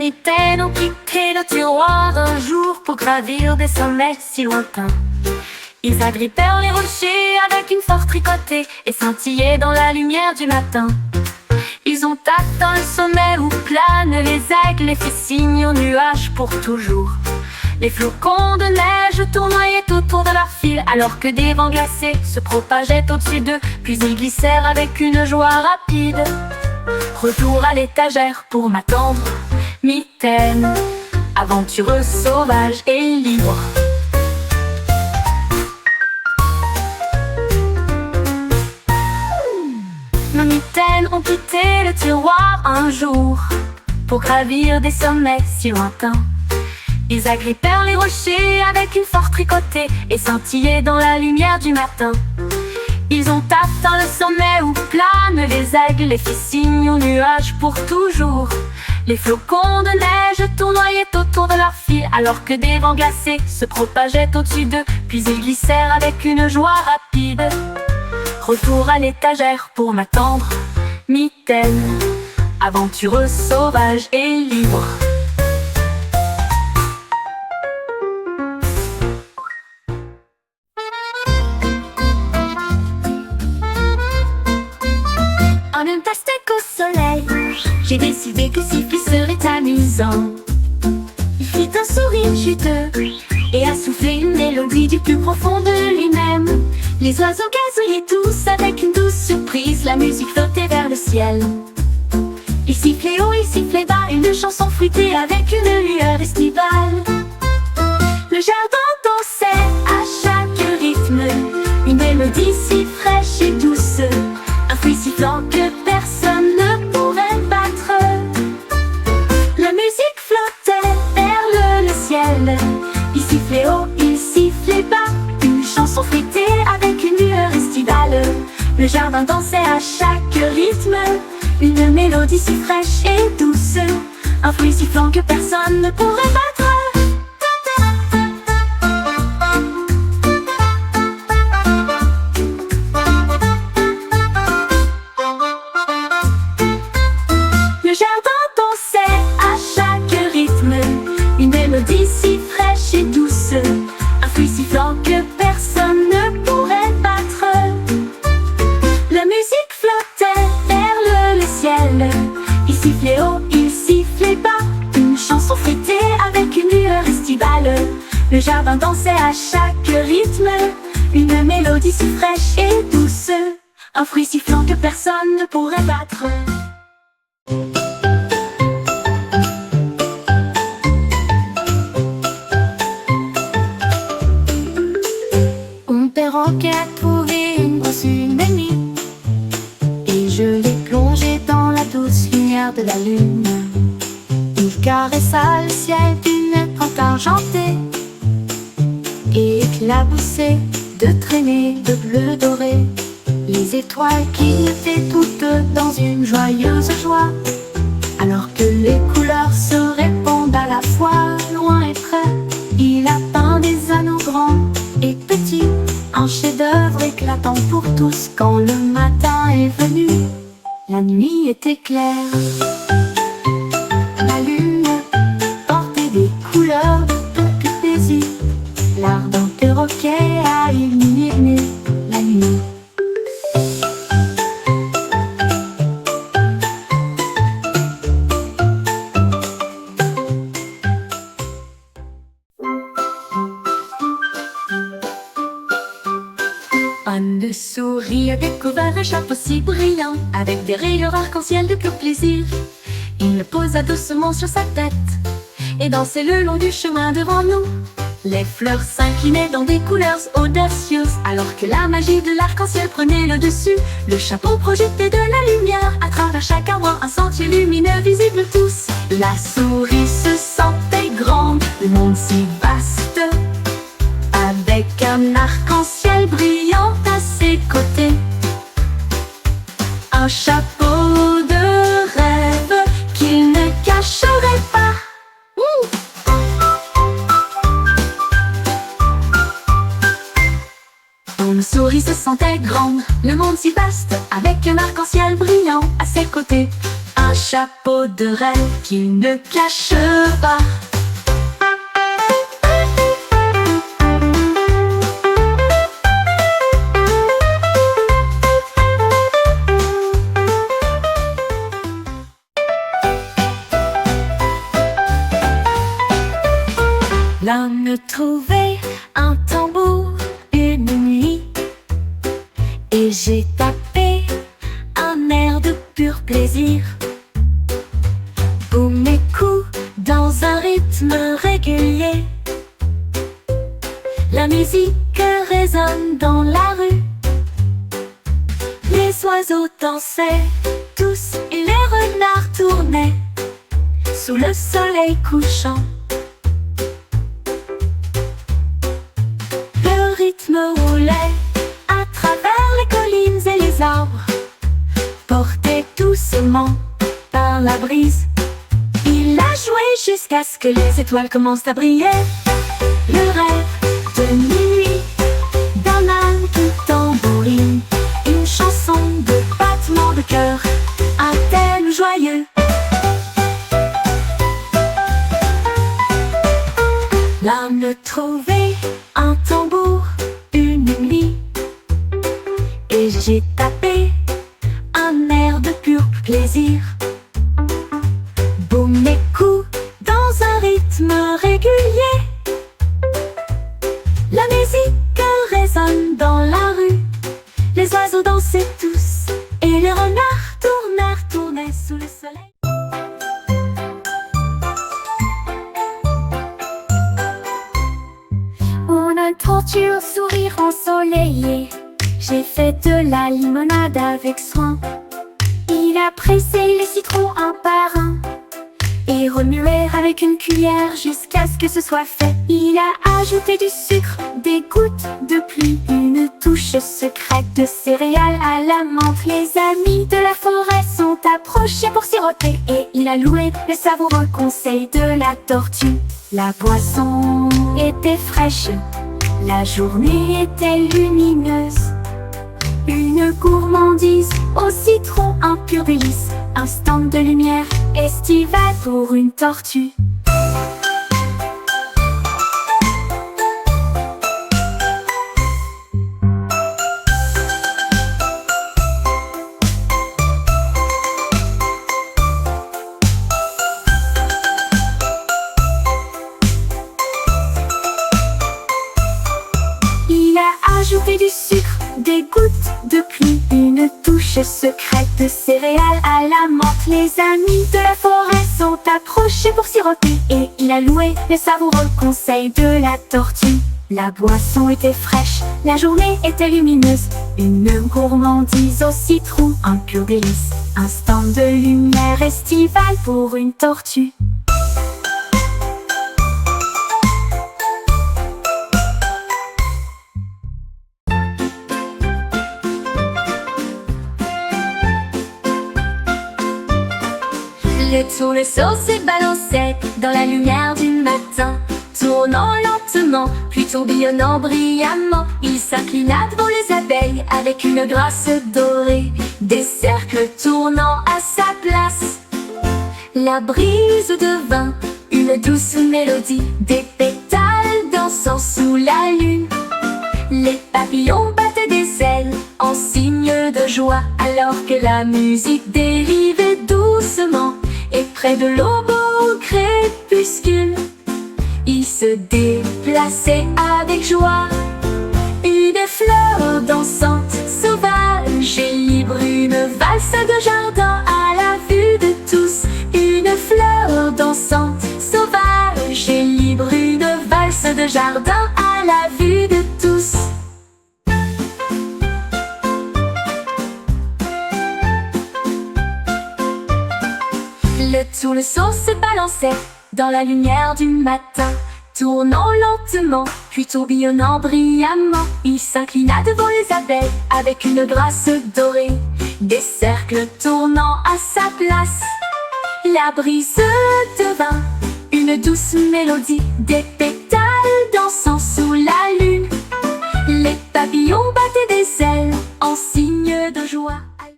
mitaines ont quitté le tiroir un jour pour gravir des sommets si lointains. Ils agrippèrent les rochers avec une force tricotée et scintillaient dans la lumière du matin. Ils ont atteint le sommet où planent les aigles et fit signe aux nuages pour toujours. Les flocons de neige tournoyaient autour de leur fil alors que des vents glacés se propageaient au-dessus d'eux. Puis ils glissèrent avec une joie rapide. Retour à l'étagère pour m'attendre, mitaine, aventureuse, sauvage et libre. Nos mitaines ont quitté le tiroir un jour pour gravir des sommets si lointains. Ils agrippèrent les rochers avec une force tricotée et scintillaient dans la lumière du matin. Ils ont atteint le sommet où planent les aigles et fit signe aux nuages pour toujours. Les flocons de neige tournoyaient autour de leur fil alors que des vents glacés se propageaient au-dessus d'eux. Puis ils glissèrent avec une joie rapide. Retour à l'étagère pour m'attendre, mitaine, aventureuse, sauvage et libre. En un pastèque au soleil, j'ai décidé que siffler serait amusant. Il fit un sourire juteux et a soufflé une mélodie du plus profond de lui-même. Les oiseaux gazouillaient tous avec une douce surprise, la musique flottait vers le ciel. Il sifflait haut, il sifflait bas, une chanson fruitée avec une lueur estivale. Le jardin dansait à chaque rythme, une mélodie si fraîche et douce, un fruit sifflant que personne ne pourrait battre. La musique flottait vers le ciel, il sifflait haut, il sifflait bas, une chanson fruitée avec une lueur estivale. Le jardin dansait à chaque rythme, une mélodie si fraîche et douce, un fruit sifflant que personne ne pourrait battre. Le jardin dansait à chaque rythme, une mélodie si fraîche et douce, un fruit sifflant que personne ne pourrait battre. La musique flottait vers le ciel, il sifflait haut, il sifflait bas, une chanson fruitée avec une lueur estivale. Le jardin dansait à chaque rythme, une mélodie si fraîche et douce, un fruit sifflant que personne ne pourrait battre. Mon perroquet a trouvé une brosse, une amie, et je l'ai plongé dans la douce lumière de la lune. Il caressa le ciel d'une pente argentée et éclaboussé de traînées de bleu doré. Les étoiles clignotaient toutes dans une joyeuse joie, alors que les couleurs se répondent à la fois, loin et près. Il a peint des anneaux grands et petits, un chef-d'œuvre éclatant pour tous. Quand le matin est venu, la nuit était claire. La lune portait des couleurs de toute plaisir. L'ardent perroquet a illuminé la nuit. Une souris a découvert un chapeau si brillant, avec des rayures arc-en-ciel de pur plaisir. Il le posa doucement sur sa tête et dansait le long du chemin devant nous. Les fleurs s'inclinaient dans des couleurs audacieuses, alors que la magie de l'arc-en-ciel prenait le dessus. Le chapeau projetait de la lumière à travers chaque arbre, un sentier lumineux visible tous. La souris se sentait grande, le monde si vaste, avec un arc-en-ciel brillant à ses côtés. Un chapeau de rêve qu'il ne cacherait pas. Une souris se sentait grande, le monde si vaste, avec un arc-en-ciel brillant à ses côtés. Un chapeau de reine qu'il ne cache pas. L'homme trouvait un tambour une nuit, et j'ai tapé un air de pur plaisir. Boum mes coups dans un rythme régulier, la musique résonne dans la rue. Les oiseaux dansaient tous et les renards tournaient sous le soleil couchant. Le rythme roulait à travers les collines et les arbres, porté doucement par la brise. Il a joué jusqu'à ce que les étoiles commencent à briller. Le rêve de nuit d'un âne qui tambourine, une chanson de battement de cœur, un thème joyeux. L'homme trouvait un tambour une nuit, et j'ai tapé un air de pur plaisir. Boum mes coups dans un rythme régulier, la musique résonne dans la rue. Les oiseaux dansaient tous et les renards tournaient sous le soleil. Une tortue au sourire ensoleillé, j'ai fait de la limonade avec soin. Il a pressé les citrons un par un et remué avec une cuillère jusqu'à ce que ce soit fait. Il a ajouté du sucre, des gouttes de pluie, une touche secrète de céréales à la menthe. Les amis de la forêt sont approchés pour siroter, et il a loué le savoureux conseil de la tortue. La boisson était fraîche, la journée était lumineuse. Une gourmandise au citron, un pur délice, un stand de lumière estivale pour une tortue. Il a ajouté du sucre, des gouttes de pluie, une touche secrète de céréales à la menthe. Les amis de la forêt sont approchés pour siroter, et il a loué le savoureux conseil de la tortue. La boisson était fraîche, la journée était lumineuse. Une gourmandise au citron, un pur délice, un stand de lumière estivale pour une tortue. Le tournesol s'est balancé dans la lumière du matin, tournant lentement, puis tourbillonnant brillamment. Il s'inclina devant les abeilles avec une grâce dorée, des cercles tournant à sa place. La brise devint une douce mélodie, des pétales dansant sous la lune. Les papillons battaient des ailes en signe de joie, alors que la musique dérivait doucement. Et près de l'aube au crépuscule, il se déplaçait avec joie. Une fleur dansante, sauvage et libre, une valse de jardin à la vue de tous. Une fleur dansante, sauvage et libre, une valse de jardin à la vue de tous. Le tournesol se balançait dans la lumière du matin, tournant lentement, puis tourbillonnant brillamment. Il s'inclina devant les abeilles avec une grâce dorée, des cercles tournant à sa place. La brise devint une douce mélodie, des pétales dansant sous la lune. Les papillons battaient des ailes en signe de joie.